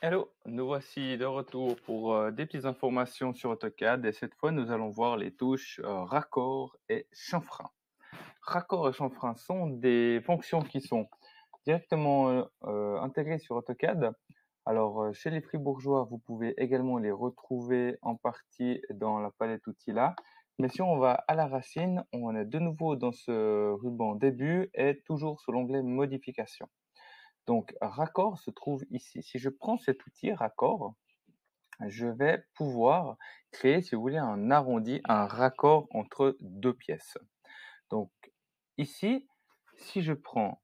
Hello, nous voici de retour pour des petites informations sur AutoCAD et cette fois nous allons voir les touches raccord et chanfrein. Raccord et chanfrein sont des fonctions qui sont directement intégrées sur AutoCAD. Alors chez les fribourgeois, vous pouvez également les retrouver en partie dans la palette outils là. Mais si on va à la racine, on est de nouveau dans ce ruban début et toujours sous l'onglet modification. Donc, raccord se trouve ici. Si je prends cet outil raccord, je vais pouvoir créer, si vous voulez, un arrondi, un raccord entre deux pièces. Donc, ici, si je prends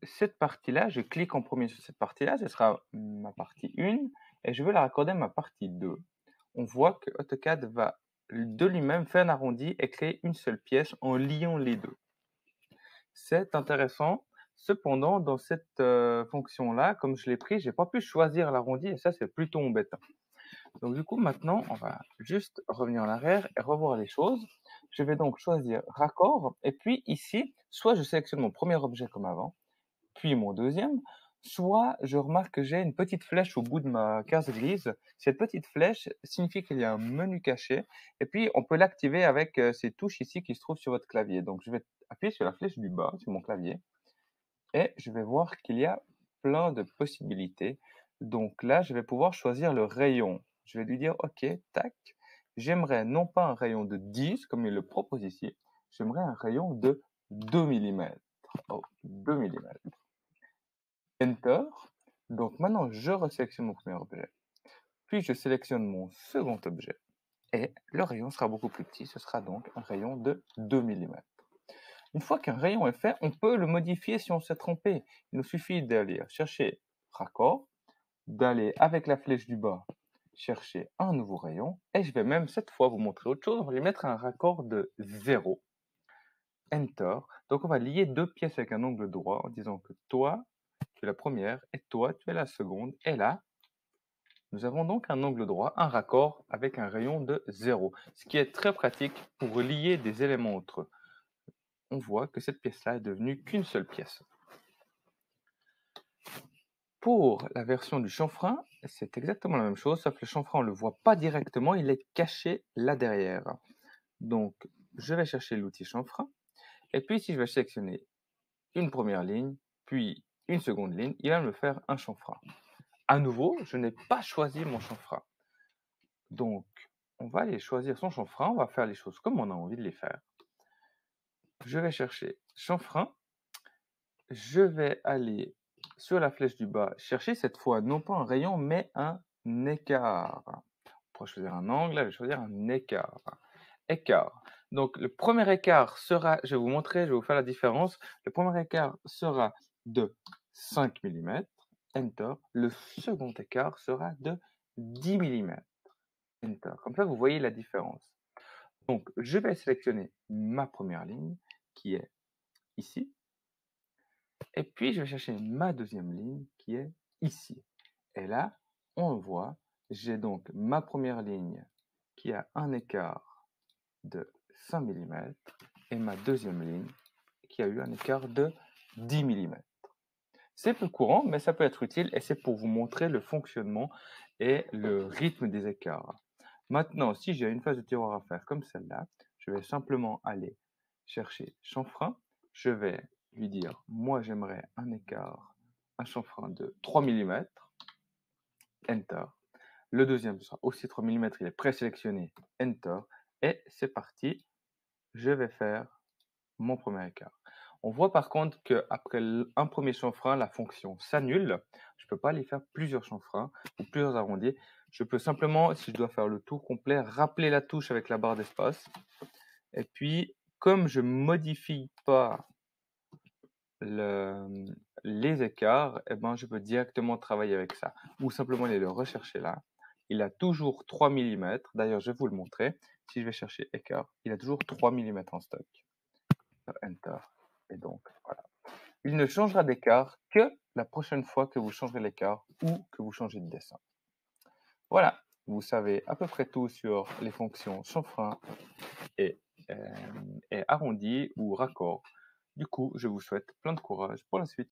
cette partie-là, je clique en premier sur cette partie-là, ce sera ma partie 1, et je veux la raccorder à ma partie 2. On voit que AutoCAD va de lui-même faire un arrondi et créer une seule pièce en liant les deux. C'est intéressant. Cependant, dans cette fonction-là, comme je l'ai pris, j'ai pas pu choisir l'arrondi et ça, c'est plutôt embêtant. Donc du coup, maintenant, on va juste revenir en arrière et revoir les choses. Je vais donc choisir raccord et puis ici, soit je sélectionne mon premier objet comme avant, puis mon deuxième, soit je remarque que j'ai une petite flèche au bout de ma case grise. Cette petite flèche signifie qu'il y a un menu caché et puis on peut l'activer avec ces touches ici qui se trouvent sur votre clavier. Donc je vais appuyer sur la flèche du bas sur mon clavier et je vais voir qu'il y a plein de possibilités. Donc là, je vais pouvoir choisir le rayon. Je vais lui dire, OK, tac, j'aimerais non pas un rayon de 10 comme il le propose ici, j'aimerais un rayon de 2 millimètres. Oh, 2 millimètres. Enter. Donc maintenant, je resélectionne mon premier objet. Puis je sélectionne mon second objet. Et le rayon sera beaucoup plus petit. Ce sera donc un rayon de 2 millimètres. Une fois qu'un rayon est fait, on peut le modifier si on s'est trompé. Il nous suffit d'aller chercher raccord, d'aller avec la flèche du bas chercher un nouveau rayon. Et je vais même cette fois vous montrer autre chose. On va lui mettre un raccord de 0. Enter. Donc on va lier deux pièces avec un angle droit en disant que toi, tu es la première et toi, tu es la seconde. Et là, nous avons donc un angle droit, un raccord avec un rayon de 0, ce qui est très pratique pour lier des éléments entre eux. On voit que cette pièce-là est devenue qu'une seule pièce. Pour la version du chanfrein, c'est exactement la même chose, sauf que le chanfrein, on ne le voit pas directement, il est caché là derrière. Donc, je vais chercher l'outil chanfrein, et puis si je vais sélectionner une première ligne, puis une seconde ligne, il va me faire un chanfrein. À nouveau, je n'ai pas choisi mon chanfrein. Donc, on va aller choisir son chanfrein, on va faire les choses comme on a envie de les faire. Je vais chercher chanfrein, je vais aller sur la flèche du bas, chercher cette fois non pas un rayon, mais un écart. On pourrait choisir un angle, là, je vais choisir un écart. Écart. Donc, le premier écart sera, je vais vous montrer, je vais vous faire la différence. Le premier écart sera de 5 mm, Enter. Le second écart sera de 10 mm, Enter. Comme ça, vous voyez la différence. Donc, je vais sélectionner ma première ligne, qui est ici. Et puis, je vais chercher ma deuxième ligne qui est ici. Et là, on le voit, j'ai donc ma première ligne qui a un écart de 5 mm et ma deuxième ligne qui a eu un écart de 10 mm. C'est peu courant, mais ça peut être utile et c'est pour vous montrer le fonctionnement et le rythme des écarts. Maintenant, si j'ai une phase de tiroir à faire comme celle-là, je vais simplement aller chercher chanfrein. Je vais lui dire, moi j'aimerais un écart, un chanfrein de 3 mm. Enter. Le deuxième sera aussi 3 mm, il est présélectionné. Enter. Et c'est parti. Je vais faire mon premier écart. On voit par contre qu'après un premier chanfrein, la fonction s'annule. Je ne peux pas aller faire plusieurs chanfreins ou plusieurs arrondis. Je peux simplement, si je dois faire le tour complet, rappeler la touche avec la barre d'espace. Et puis, comme je ne modifie pas les écarts, eh ben, je peux directement travailler avec ça. Ou simplement aller le rechercher là. Il a toujours 3 mm. D'ailleurs, je vais vous le montrer. Si je vais chercher écart, il a toujours 3 mm en stock. Enter. Et donc, voilà. Il ne changera d'écart que la prochaine fois que vous changerez l'écart ou que vous changez de dessin. Voilà, vous savez à peu près tout sur les fonctions chanfrein et, et arrondi ou raccord. Du coup, je vous souhaite plein de courage pour la suite.